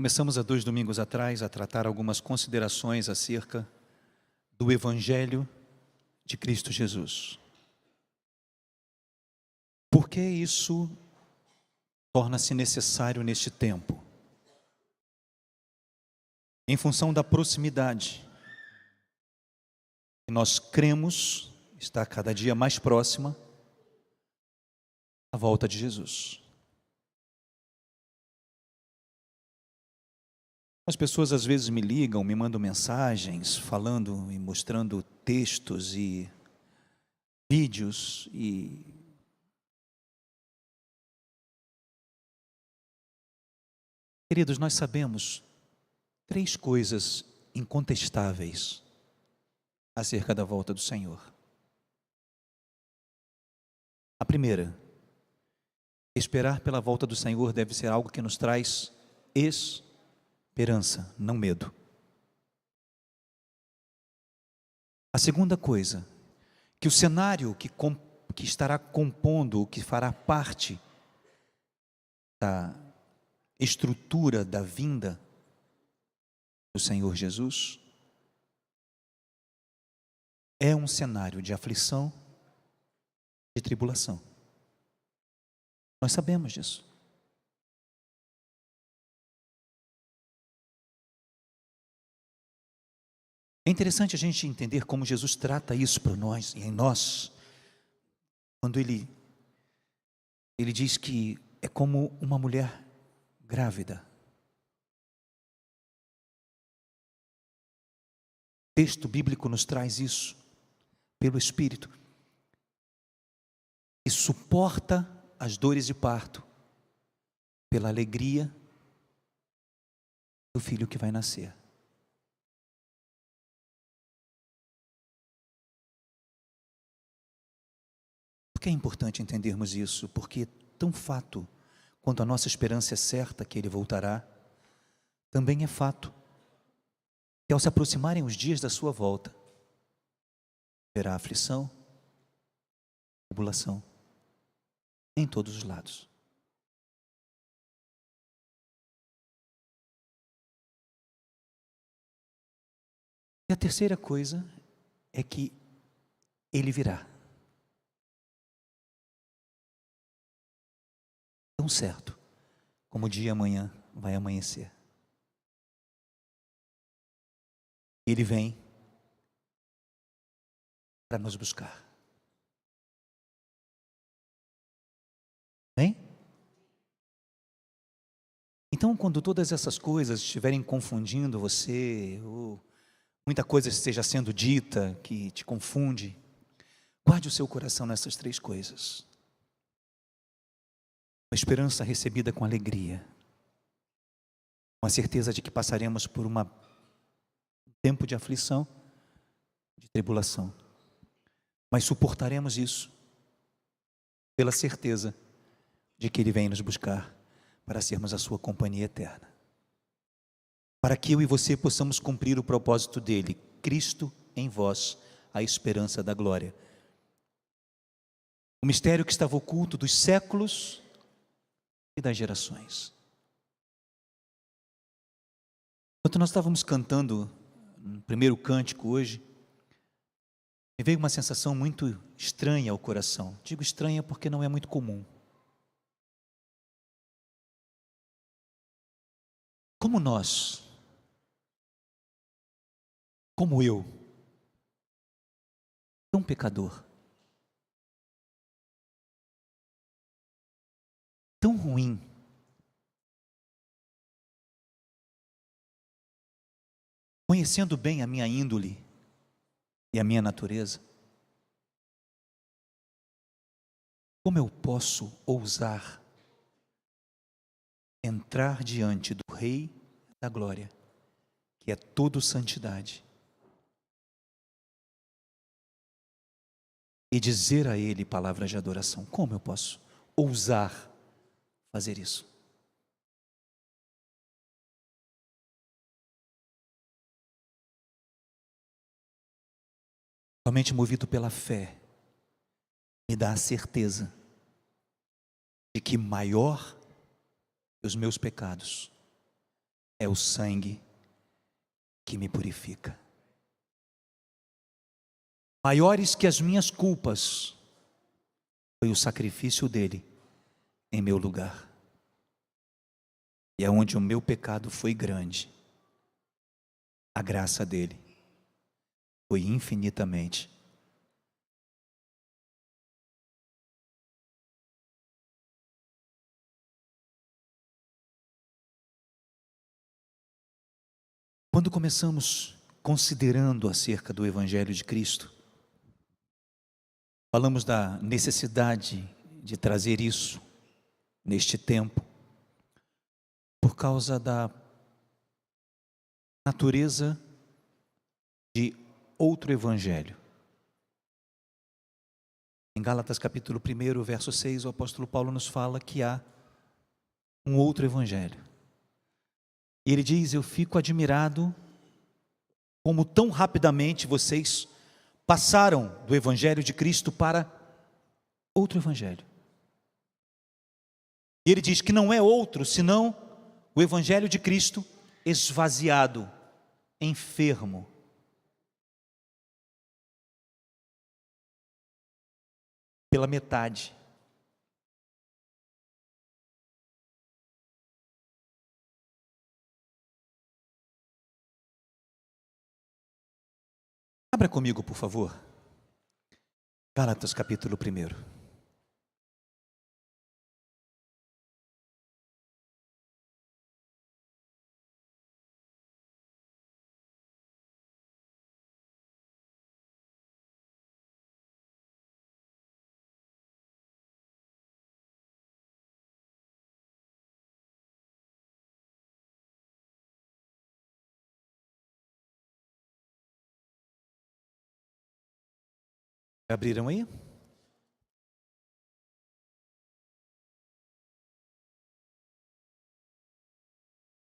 Começamos há 2 domingos atrás a tratar algumas considerações acerca do Evangelho de Cristo Jesus. Por que isso torna-se necessário neste tempo? Em função da proximidade, que nós cremos está cada dia mais próxima a volta de Jesus. As pessoas às vezes me ligam, me mandam mensagens, falando e mostrando textos e vídeos Queridos, nós sabemos 3 coisas incontestáveis acerca da volta do Senhor. A primeira, esperar pela volta do Senhor deve ser algo que nos traz esperança, não medo. A segunda coisa, que o cenário que estará compondo, que fará parte da estrutura da vinda do Senhor Jesus, é um cenário de aflição, de tribulação. Nós sabemos disso. É interessante a gente entender como Jesus trata isso para nós e em nós, quando ele diz que é como uma mulher grávida. O texto bíblico nos traz isso pelo Espírito, e suporta as dores de parto pela alegria do filho que vai nascer. Por que é importante entendermos isso? Porque tão fato quanto a nossa esperança é certa que Ele voltará, também é fato que ao se aproximarem os dias da sua volta, haverá aflição, tribulação, em todos os lados. E a terceira coisa é que Ele virá. Tão certo como o dia amanhã vai amanhecer. Ele vem para nos buscar. Bem? Então, quando todas essas coisas estiverem confundindo você, ou muita coisa esteja sendo dita que te confunde, guarde o seu coração nessas 3 coisas. Uma esperança recebida com alegria, com a certeza de que passaremos por um tempo de aflição, de tribulação, mas suportaremos isso pela certeza de que Ele vem nos buscar para sermos a sua companhia eterna, para que eu e você possamos cumprir o propósito dele, Cristo em vós, a esperança da glória. O mistério que estava oculto dos séculos e das gerações. Enquanto nós estávamos cantando no primeiro cântico hoje, me veio uma sensação muito estranha ao coração. Digo estranha porque não é muito comum. Como nós, como eu, tão pecador, tão ruim, conhecendo bem a minha índole e a minha natureza, como eu posso ousar entrar diante do Rei da Glória, que é todo santidade, e dizer a Ele palavras de adoração? Como eu posso ousar fazer isso? Somente movido pela fé, me dá a certeza de que maior que os meus pecados é o sangue que me purifica. Maiores que as minhas culpas foi o sacrifício dele em meu lugar. E é onde o meu pecado foi grande, a graça dele foi infinitamente. Quando começamos considerando acerca do Evangelho de Cristo, falamos da necessidade de trazer isso neste tempo, por causa da natureza de outro Evangelho. Em Gálatas capítulo 1, verso 6, o apóstolo Paulo nos fala que há um outro Evangelho. E ele diz: eu fico admirado como tão rapidamente vocês passaram do Evangelho de Cristo para outro Evangelho. E ele diz que não é outro senão o Evangelho de Cristo esvaziado, enfermo. Pela metade. Abra comigo, por favor, Gálatas capítulo 1. Abriram aí?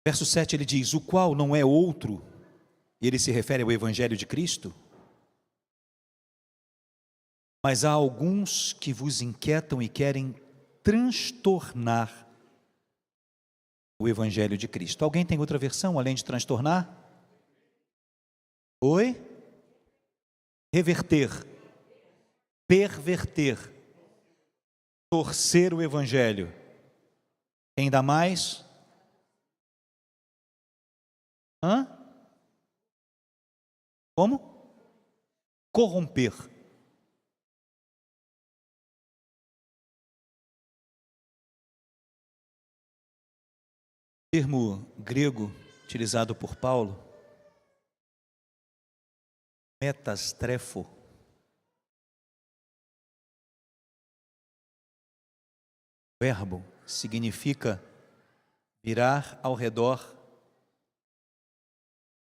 Verso 7 ele diz: o qual não é outro, e ele se refere ao Evangelho de Cristo, mas há alguns que vos inquietam e querem transtornar o Evangelho de Cristo. Alguém tem outra versão além de transtornar? Oi? Reverter, perverter, torcer o Evangelho. Ainda mais? Como? Corromper. O termo grego utilizado por Paulo, metastrefo, verbo significa virar ao redor.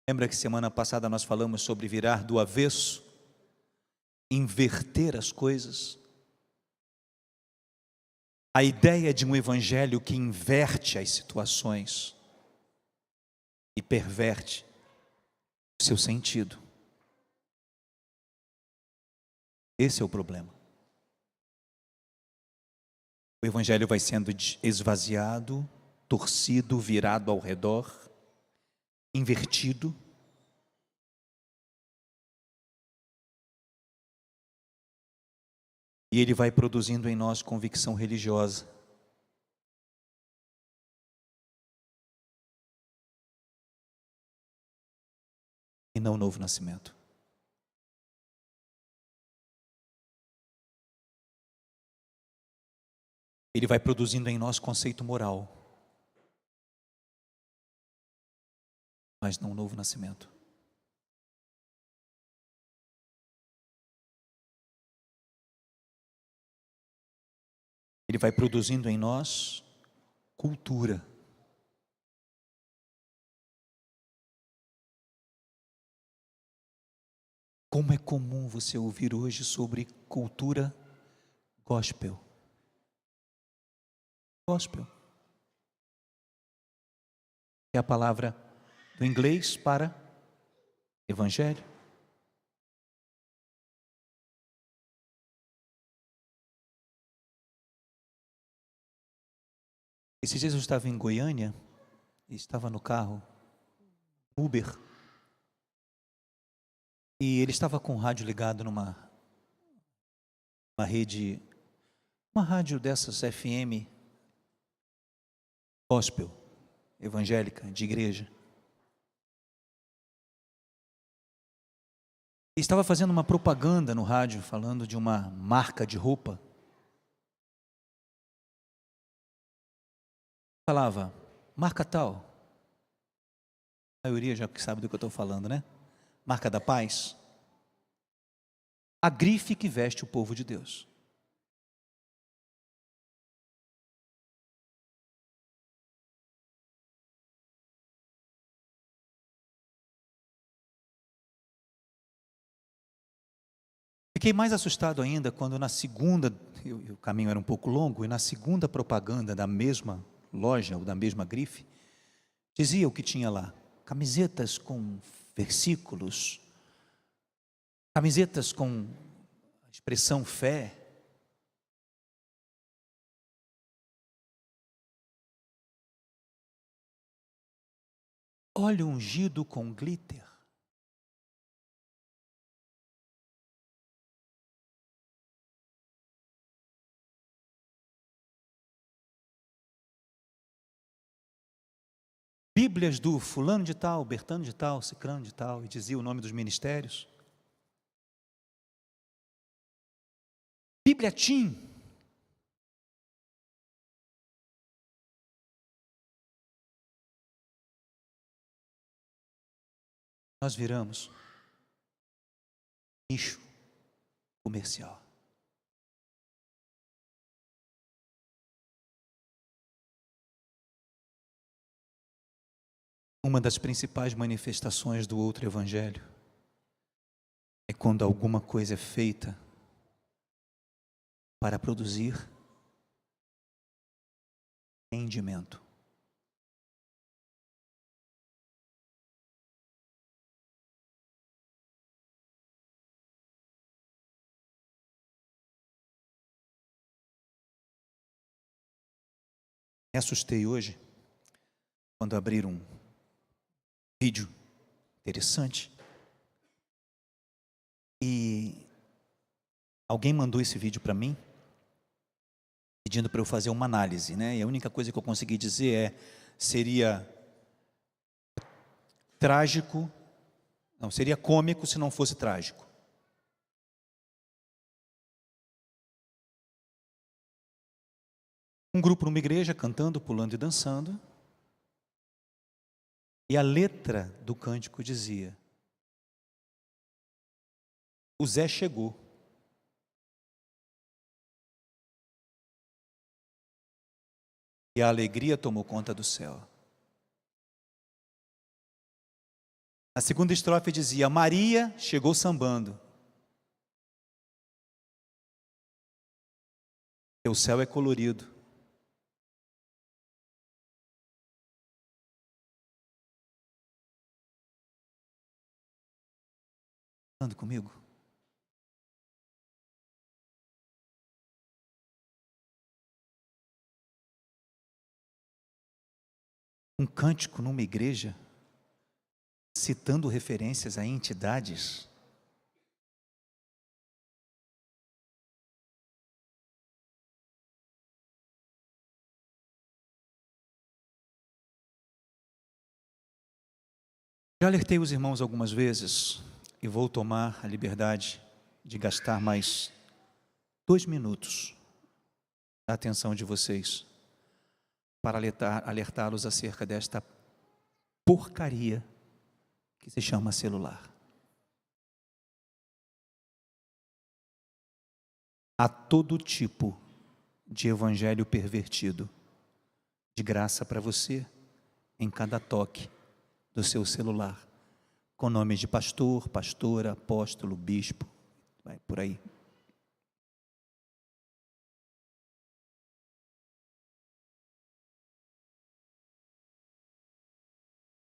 Lembra que semana passada nós falamos sobre virar do avesso, inverter as coisas? A ideia de um evangelho que inverte as situações e perverte o seu sentido. Esse é o problema. O evangelho vai sendo esvaziado, torcido, virado ao redor, invertido. E ele vai produzindo em nós convicção religiosa. E não novo nascimento. Ele vai produzindo em nós conceito moral, mas não novo nascimento. Ele vai produzindo em nós cultura. Como é comum você ouvir hoje sobre cultura gospel. Gospel é a palavra do inglês para evangelho. Esses dias eu estava em Goiânia e estava no carro Uber. E ele estava com o rádio ligado numa rede, uma rádio dessas FM, gospel, evangélica, de igreja. E estava fazendo uma propaganda no rádio, falando de uma marca de roupa. Falava, marca tal. A maioria já sabe do que eu estou falando, né? Marca da paz. A grife que veste o povo de Deus. Fiquei mais assustado ainda quando na segunda, o caminho era um pouco longo, e na segunda propaganda da mesma loja, ou da mesma grife, dizia o que tinha lá: camisetas com versículos, camisetas com a expressão fé. Óleo ungido com glitter. Bíblias do fulano de tal, Bertano de tal, Cicrano de tal, e dizia o nome dos ministérios. Bíblia Tim. Nós viramos nicho comercial. Uma das principais manifestações do outro evangelho é quando alguma coisa é feita para produzir rendimento. Me assustei hoje quando abri um vídeo interessante e alguém mandou esse vídeo para mim pedindo para eu fazer uma análise, né? E a única coisa que eu consegui dizer seria trágico, não, seria cômico se não fosse trágico. Um grupo numa igreja cantando, pulando e dançando. E a letra do cântico dizia: o Zé chegou. E a alegria tomou conta do céu. A segunda estrofe dizia: Maria chegou sambando. E o céu é colorido. Anda comigo. Um cântico numa igreja, citando referências a entidades. Já alertei os irmãos algumas vezes e vou tomar a liberdade de gastar mais 2 minutos da atenção de vocês para alertá-los acerca desta porcaria que se chama celular. Há todo tipo de evangelho pervertido, de graça para você, em cada toque do seu celular, com nomes de pastor, pastora, apóstolo, bispo, vai por aí.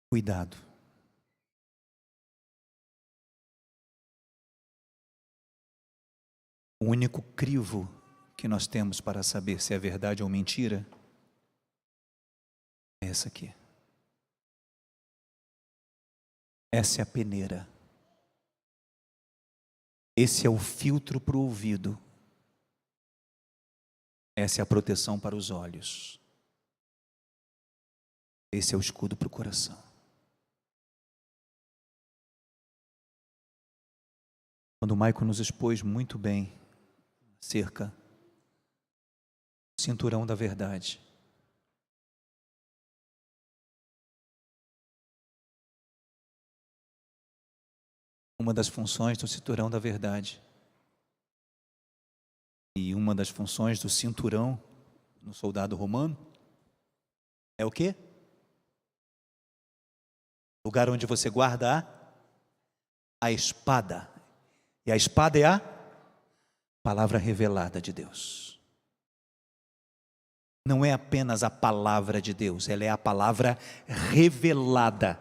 Cuidado. O único crivo que nós temos para saber se é verdade ou mentira é essa aqui. Essa é a peneira. Esse é o filtro para o ouvido. Essa é a proteção para os olhos. Esse é o escudo para o coração. Quando o Maico nos expôs muito bem acerca do cinturão da verdade, uma das funções do cinturão da verdade e uma das funções do cinturão no soldado romano é o quê? Lugar onde você guarda a espada. E a espada é a palavra revelada de Deus. Não é apenas a palavra de Deus, ela é a palavra revelada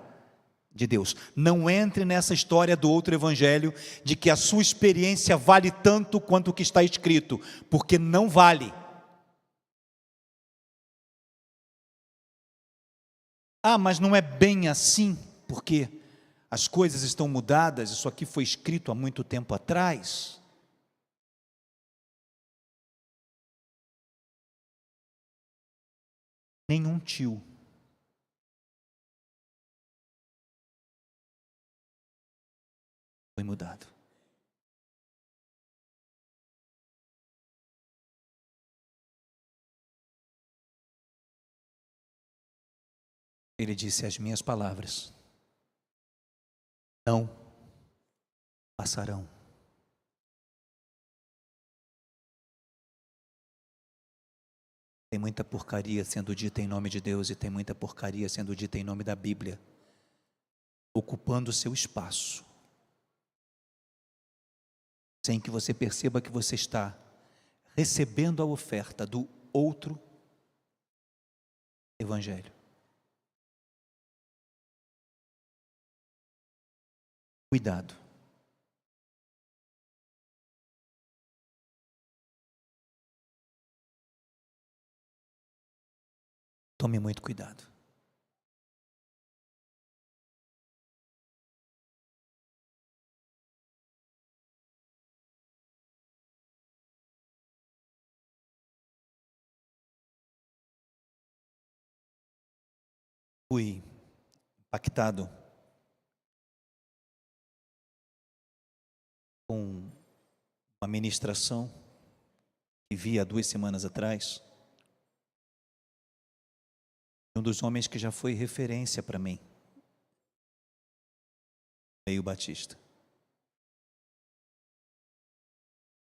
de Deus. Não entre nessa história do outro evangelho de que a sua experiência vale tanto quanto o que está escrito, porque não vale. Mas não é bem assim, porque as coisas estão mudadas, isso aqui foi escrito há muito tempo atrás. Nenhum tio foi mudado. Ele disse: as minhas palavras não passarão. Tem muita porcaria sendo dita em nome de Deus e tem muita porcaria sendo dita em nome da Bíblia, ocupando o seu espaço, sem que você perceba que você está recebendo a oferta do outro evangelho. Cuidado. Tome muito cuidado. Fui impactado com uma ministração que vi há 2 semanas atrás, um dos homens que já foi referência para mim, Meio Batista.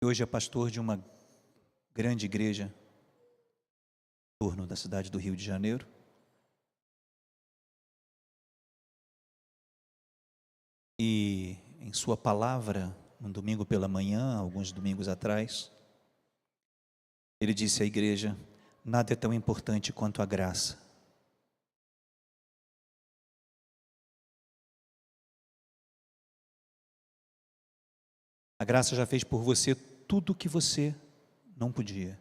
E hoje é pastor de uma grande igreja no turno da cidade do Rio de Janeiro. E em sua palavra, um domingo pela manhã, alguns domingos atrás, ele disse à igreja: nada é tão importante quanto a graça. A graça já fez por você tudo o que você não podia.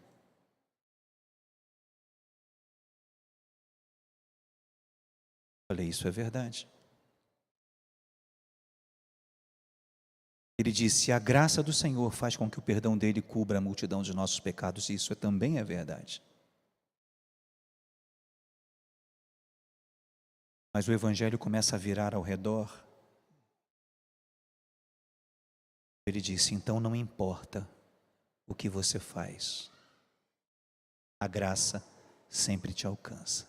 Falei: isso é verdade. Ele disse: a graça do Senhor faz com que o perdão dele cubra a multidão de nossos pecados, e isso também é verdade. Mas o evangelho começa a virar ao redor. Ele disse: então não importa o que você faz, a graça sempre te alcança.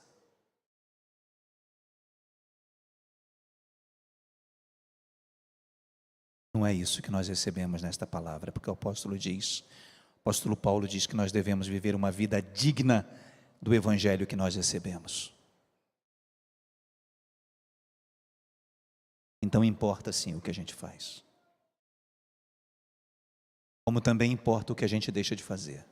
Não é isso que nós recebemos nesta palavra, porque o apóstolo Paulo diz que nós devemos viver uma vida digna do evangelho que nós recebemos. Então importa sim o que a gente faz, como também importa o que a gente deixa de fazer.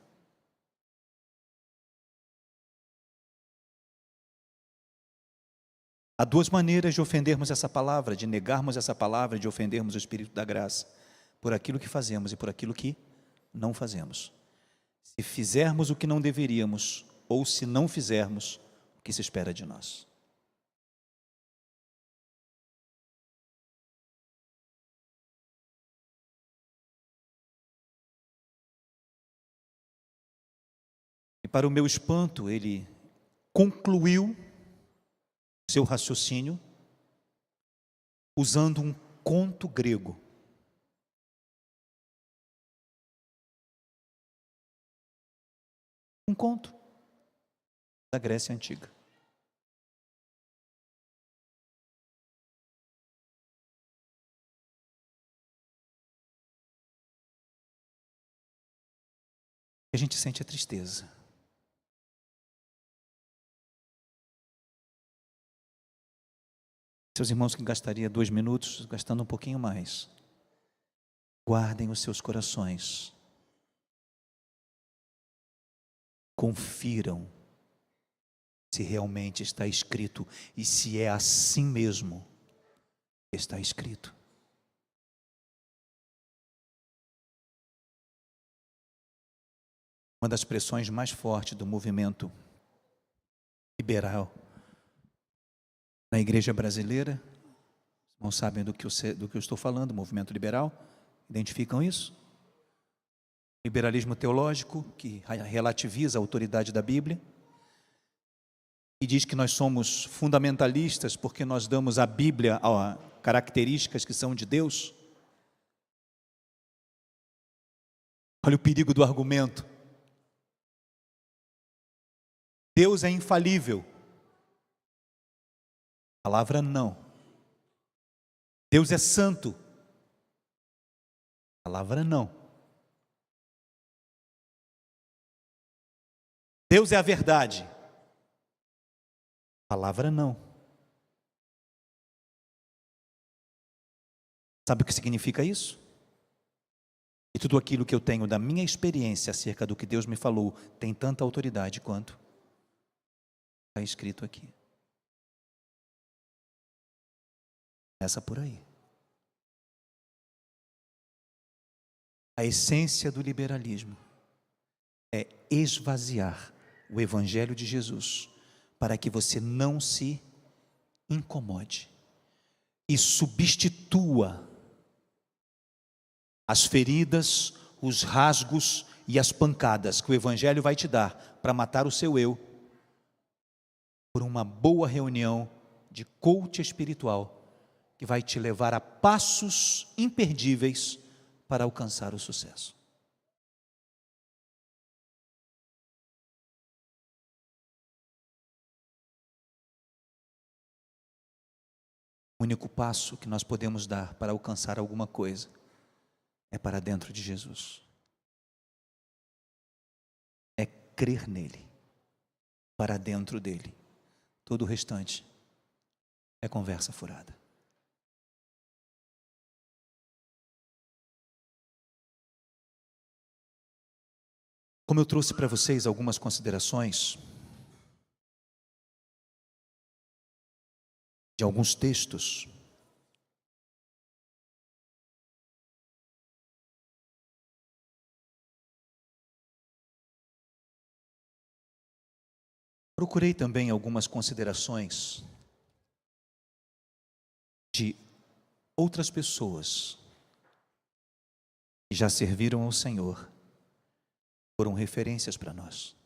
Há 2 maneiras de ofendermos essa palavra, de negarmos essa palavra, de ofendermos o Espírito da graça: por aquilo que fazemos e por aquilo que não fazemos. Se fizermos o que não deveríamos, ou se não fizermos o que se espera de nós. para o meu espanto, ele concluiu seu raciocínio usando um conto grego. Um conto da Grécia Antiga. A gente sente a tristeza. Seus irmãos que gastaria 2 minutos, gastando um pouquinho mais. Guardem os seus corações. Confiram se realmente está escrito e se é assim mesmo que está escrito. Uma das pressões mais fortes do movimento liberal na igreja brasileira, não sabem do que eu estou falando, movimento liberal, identificam isso? Liberalismo teológico, que relativiza a autoridade da Bíblia, e diz que nós somos fundamentalistas porque nós damos à Bíblia características que são de Deus. Olha o perigo do argumento. Deus é infalível. Palavra não. Deus é santo. Palavra não. Deus é a verdade. Palavra não. Sabe o que significa isso? E tudo aquilo que eu tenho da minha experiência acerca do que Deus me falou tem tanta autoridade quanto está escrito aqui. Começa por aí. A essência do liberalismo é esvaziar o Evangelho de Jesus para que você não se incomode e substitua as feridas, os rasgos e as pancadas que o Evangelho vai te dar para matar o seu eu por uma boa reunião de coach espiritual que vai te levar a passos imperdíveis para alcançar o sucesso. O único passo que nós podemos dar para alcançar alguma coisa é para dentro de Jesus. É crer nele, para dentro dele. Todo o restante é conversa furada. Como eu trouxe para vocês algumas considerações de alguns textos, procurei também algumas considerações de outras pessoas que já serviram ao Senhor, foram referências para nós.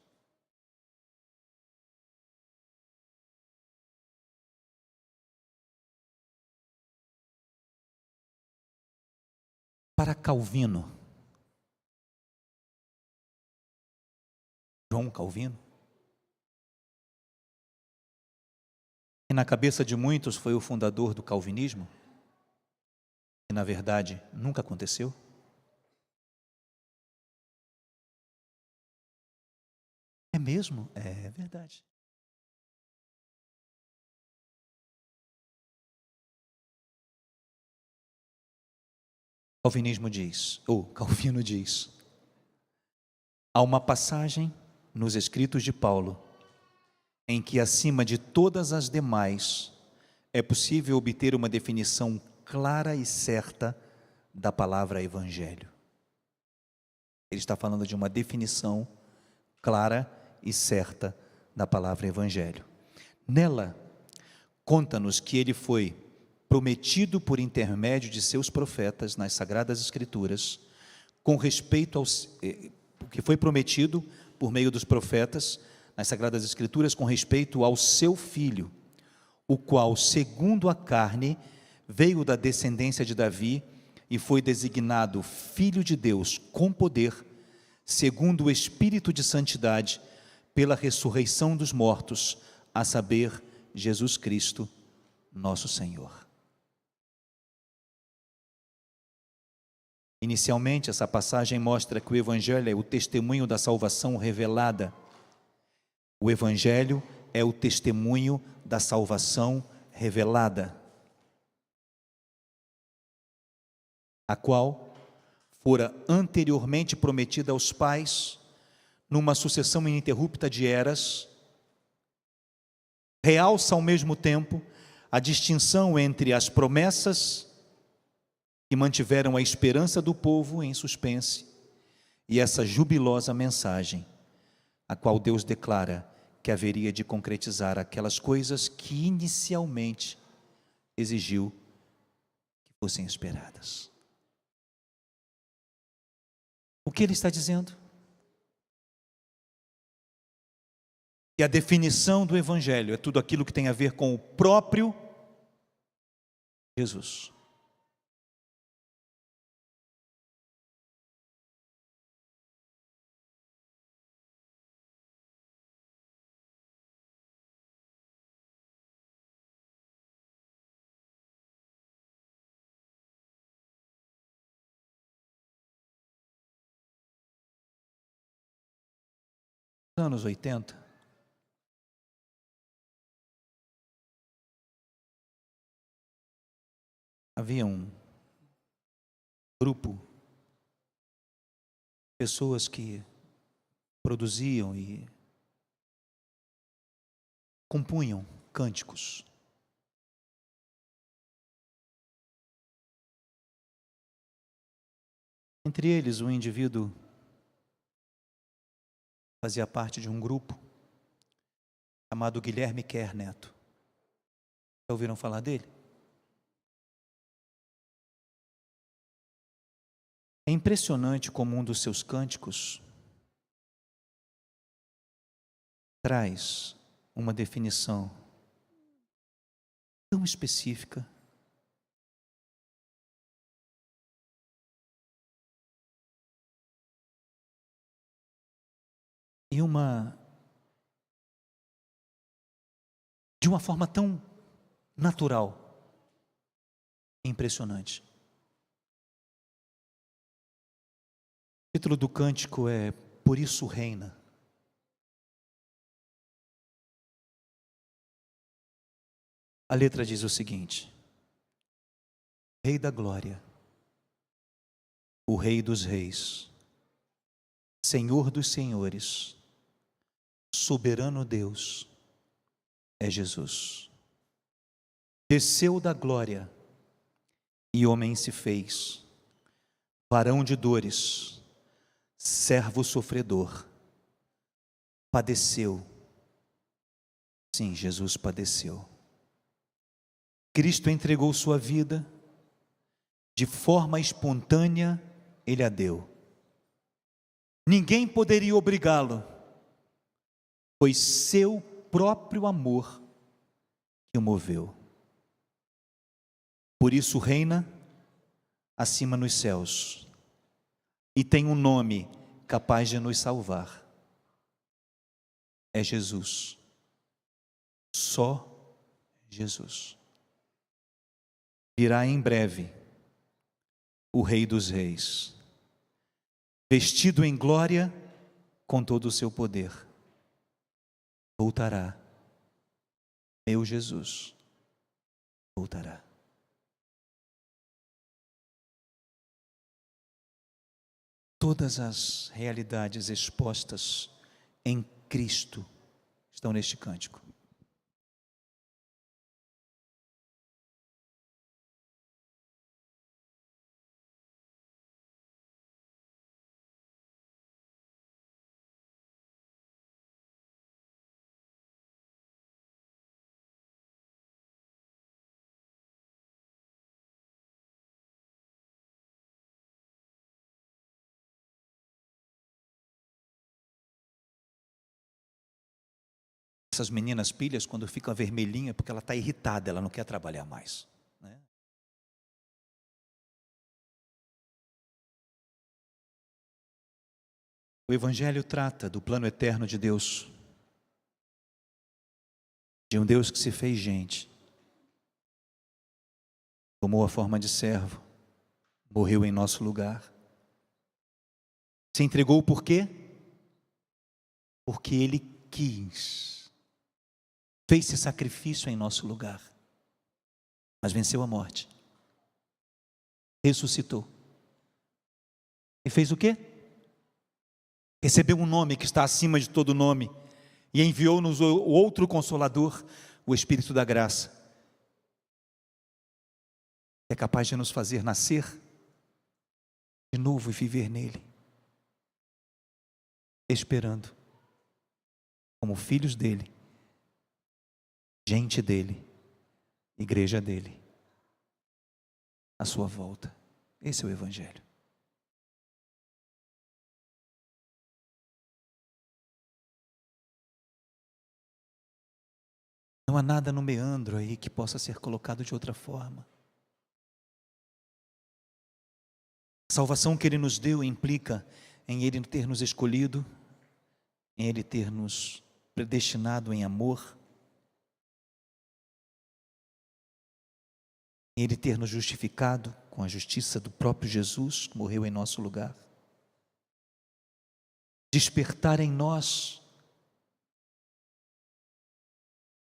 Para Calvino, João Calvino, que na cabeça de muitos foi o fundador do calvinismo, que na verdade nunca aconteceu. É mesmo? É verdade. Calvino diz, há uma passagem nos escritos de Paulo, em que acima de todas as demais, é possível obter uma definição clara e certa da palavra evangelho. Ele está falando de uma definição clara e certa da palavra evangelho. Nela, conta-nos que ele foi prometido por intermédio de seus profetas nas Sagradas Escrituras, com respeito ao que foi prometido por meio dos profetas, nas Sagradas Escrituras, com respeito ao seu filho, o qual, segundo a carne, veio da descendência de Davi e foi designado Filho de Deus com poder, segundo o Espírito de santidade, pela ressurreição dos mortos, a saber, Jesus Cristo, nosso Senhor. Inicialmente, essa passagem mostra que o Evangelho é o testemunho da salvação revelada. O Evangelho é o testemunho da salvação revelada, a qual fora anteriormente prometida aos pais, numa sucessão ininterrupta de eras, realça ao mesmo tempo a distinção entre as promessas que mantiveram a esperança do povo em suspense e essa jubilosa mensagem, a qual Deus declara que haveria de concretizar aquelas coisas que inicialmente exigiu que fossem esperadas. O que ele está dizendo? Que a definição do Evangelho é tudo aquilo que tem a ver com o próprio Jesus. Nos anos 80, havia um grupo de pessoas que produziam e compunham cânticos. Entre eles, um indivíduo fazia parte de um grupo chamado Guilherme Kerr Neto. Já ouviram falar dele? É impressionante como um dos seus cânticos traz uma definição tão específica e de uma forma tão natural e impressionante. O título do cântico é Por Isso Reina. A letra diz o seguinte: Rei da glória, o Rei dos reis, Senhor dos senhores, soberano Deus, é Jesus. Desceu da glória e homem se fez, varão de dores, servo sofredor, padeceu. Sim, Jesus padeceu. Cristo entregou sua vida, de forma espontânea Ele a deu. Ninguém poderia obrigá-lo, foi seu próprio amor que o moveu. Por isso reina acima nos céus e tem um nome capaz de nos salvar. É Jesus. Só Jesus. Virá em breve o Rei dos Reis, vestido em glória com todo o seu poder. Voltará. Meu Jesus voltará. Todas as realidades expostas em Cristo estão neste cântico. Essas meninas pilhas, quando ficam vermelhinha, é porque ela está irritada, ela não quer trabalhar mais, né? O Evangelho trata do plano eterno de Deus, de um Deus que se fez gente, tomou a forma de servo, morreu em nosso lugar, se entregou por quê? Porque Ele quis, fez esse sacrifício em nosso lugar, mas venceu a morte, ressuscitou, e fez o quê? Recebeu um nome que está acima de todo nome, e enviou-nos o outro Consolador, o Espírito da Graça, que é capaz de nos fazer nascer de novo e viver nele, esperando, como filhos dele, gente dele, igreja dele, a sua volta. Esse é o Evangelho. Não há nada no meandro aí que possa ser colocado de outra forma. A salvação que Ele nos deu implica em Ele ter nos escolhido, em Ele ter nos predestinado em amor, em Ele ter nos justificado com a justiça do próprio Jesus, que morreu em nosso lugar. Despertar em nós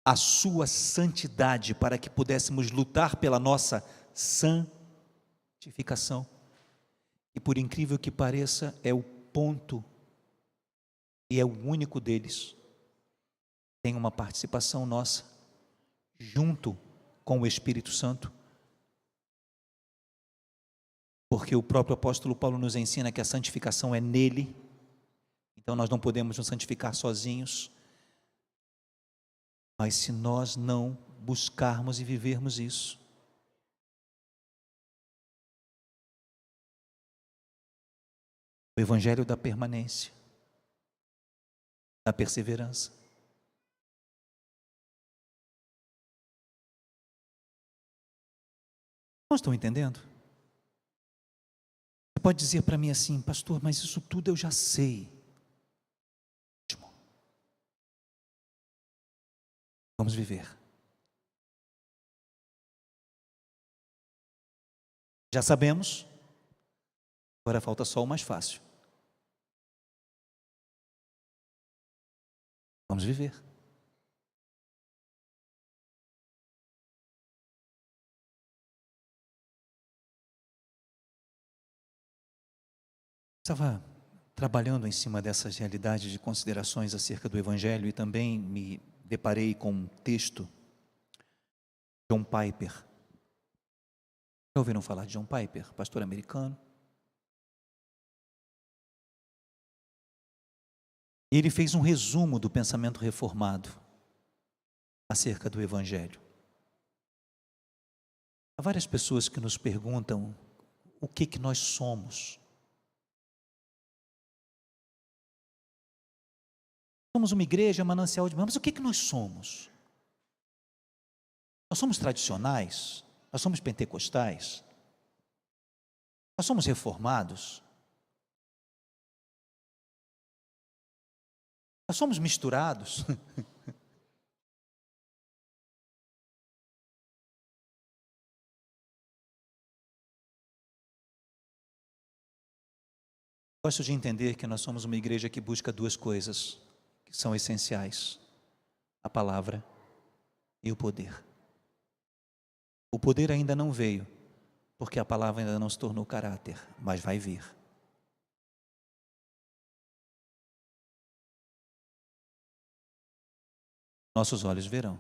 a sua santidade, para que pudéssemos lutar pela nossa santificação. E por incrível que pareça, é o ponto, e é o único deles, tem uma participação nossa, junto com o Espírito Santo, porque o próprio apóstolo Paulo nos ensina que a santificação é nele, então nós não podemos nos santificar sozinhos, mas se nós não buscarmos e vivermos isso, o Evangelho da permanência, da perseverança. Não estão entendendo? Você pode dizer para mim assim, pastor, mas isso tudo eu já sei. Ótimo. Vamos viver. Já sabemos, agora falta só o mais fácil. Vamos viver. Estava trabalhando em cima dessas realidades de considerações acerca do Evangelho e também me deparei com um texto de John Piper. Já ouviram falar de John Piper, pastor americano? E ele fez um resumo do pensamento reformado acerca do Evangelho. Há várias pessoas que nos perguntam o que nós somos. Somos uma igreja, manancial de... Mas o que nós somos? Nós somos tradicionais? Nós somos pentecostais? Nós somos reformados? Nós somos misturados? Gosto de entender que nós somos uma igreja que busca duas coisas que são essenciais: a palavra e o poder. O poder ainda não veio, porque a palavra ainda não se tornou caráter, mas vai vir. Nossos olhos verão.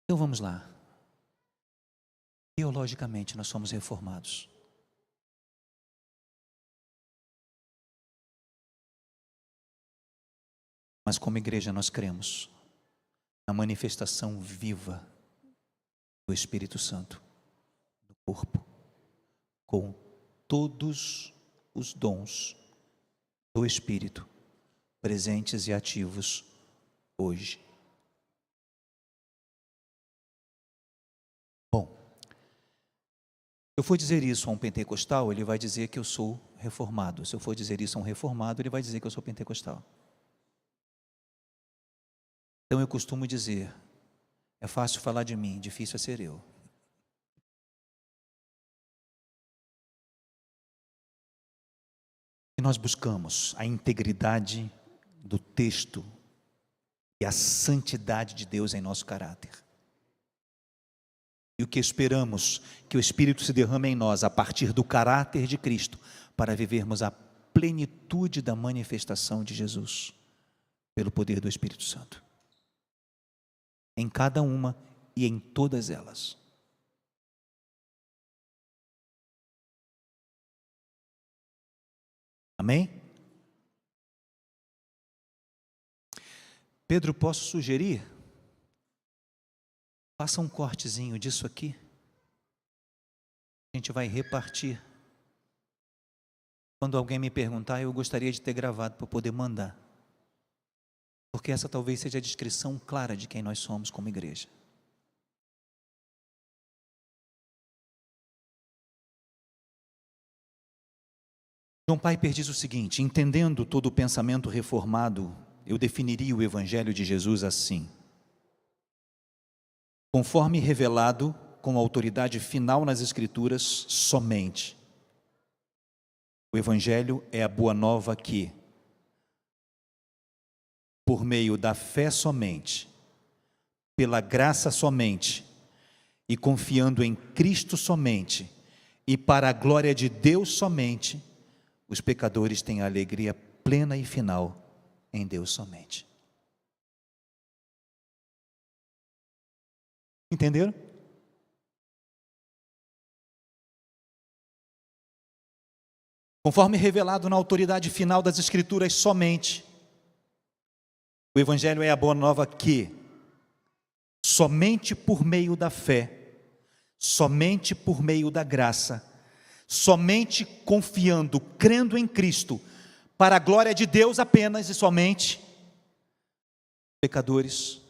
Então vamos lá. Teologicamente nós somos reformados. Mas como igreja nós cremos na manifestação viva do Espírito Santo no corpo, com todos os dons do Espírito presentes e ativos hoje. Bom, se eu for dizer isso a um pentecostal, ele vai dizer que eu sou reformado. Se eu for dizer isso a um reformado, ele vai dizer que eu sou pentecostal. Então eu costumo dizer, é fácil falar de mim, difícil é ser eu. E nós buscamos a integridade do texto e a santidade de Deus em nosso caráter. E o que esperamos? Que o Espírito se derrame em nós a partir do caráter de Cristo, para vivermos a plenitude da manifestação de Jesus, pelo poder do Espírito Santo. Em cada uma e em todas elas. Amém? Pedro, posso sugerir? Faça um cortezinho disso aqui. A gente vai repartir. Quando alguém me perguntar, eu gostaria de ter gravado para poder mandar. Porque essa talvez seja a descrição clara de quem nós somos como igreja. John Piper diz o seguinte: entendendo todo o pensamento reformado, eu definiria o Evangelho de Jesus assim: conforme revelado com autoridade final nas Escrituras somente. O Evangelho é a boa nova que, por meio da fé somente, pela graça somente, e confiando em Cristo somente, e para a glória de Deus somente, os pecadores têm a alegria plena e final em Deus somente. Entenderam? Conforme revelado na autoridade final das Escrituras somente, o Evangelho é a boa nova que, somente por meio da fé, somente por meio da graça, somente confiando, crendo em Cristo, para a glória de Deus apenas e somente, pecadores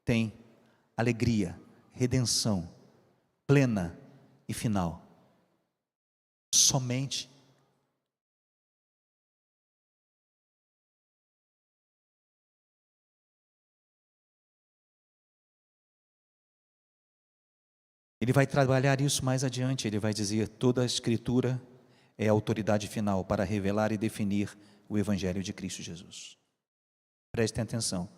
têm alegria, redenção plena e final. Somente. Ele vai trabalhar isso mais adiante, ele vai dizer: toda a Escritura é a autoridade final para revelar e definir o Evangelho de Cristo Jesus. Prestem atenção,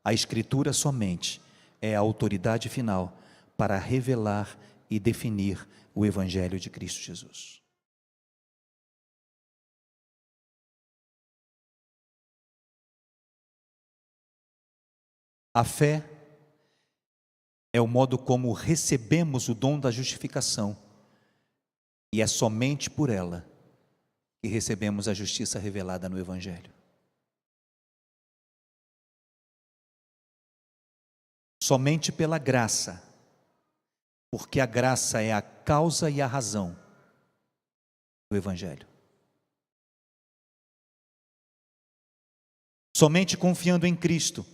a Escritura somente é a autoridade final para revelar e definir o Evangelho de Cristo Jesus. A fé é o modo como recebemos o dom da justificação, e é somente por ela que recebemos a justiça revelada no Evangelho. Somente pela graça, porque a graça é a causa e a razão do Evangelho. Somente confiando em Cristo,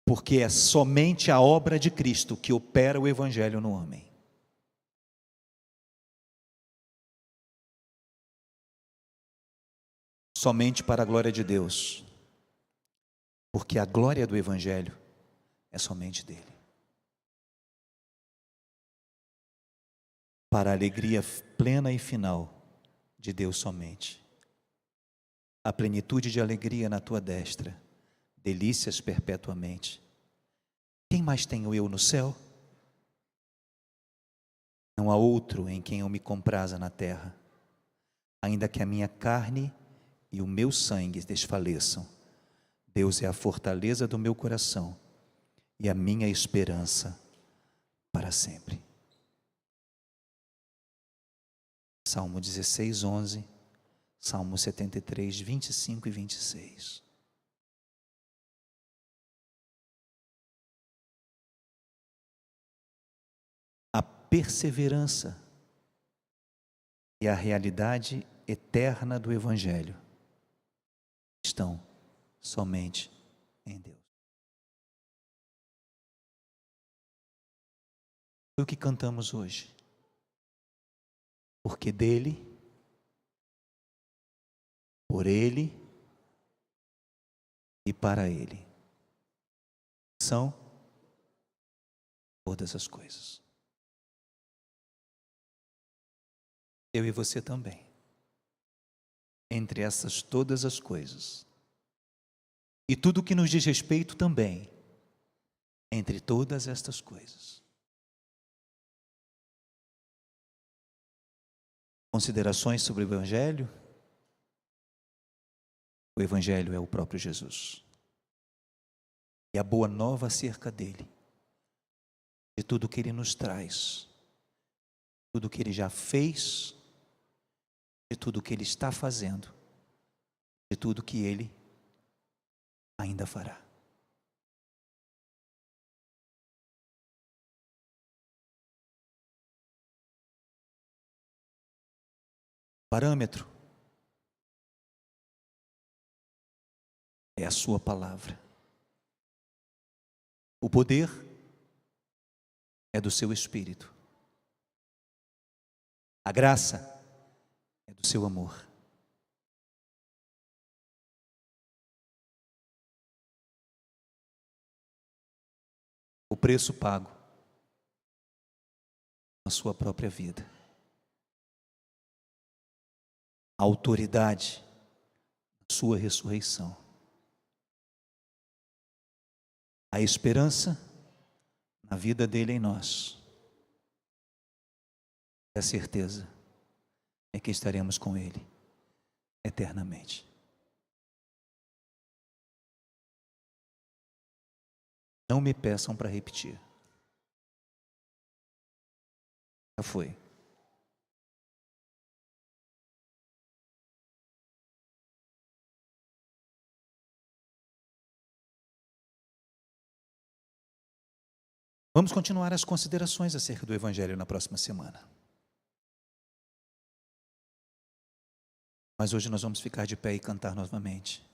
porque é somente a obra de Cristo que opera o Evangelho no homem. Somente para a glória de Deus, porque a glória do Evangelho é somente dele. Para a alegria plena e final de Deus somente. A plenitude de alegria na tua destra, delícias perpetuamente. Quem mais tenho eu no céu? Não há outro em quem eu me compraza na terra. Ainda que a minha carne e o meu sangue desfaleçam, Deus é a fortaleza do meu coração e a minha esperança para sempre. Salmo 16, 11, Salmo 73, 25 e 26. perseverança e a realidade eterna do Evangelho estão somente em Deus. Foi o que cantamos hoje. Porque dele, por ele e para ele são todas as coisas. Eu e você também. Entre essas todas as coisas. E tudo que nos diz respeito também. Entre todas estas coisas. Considerações sobre o Evangelho? O Evangelho é o próprio Jesus. E a boa nova acerca dele. De tudo que ele nos traz. Tudo que ele já fez. De tudo que ele está fazendo. De tudo que ele ainda fará. Parâmetro é a sua palavra. O poder é do seu Espírito. A graça é do seu amor. O preço pago na sua própria vida. A autoridade da sua ressurreição. A esperança na vida dele em nós. E a certeza é que estaremos com ele eternamente. Não me peçam para repetir. Já foi. Vamos continuar as considerações acerca do Evangelho na próxima semana. Mas hoje nós vamos ficar de pé e cantar novamente.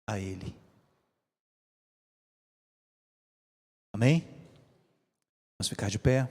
A Ele. Amém? Vamos ficar de pé.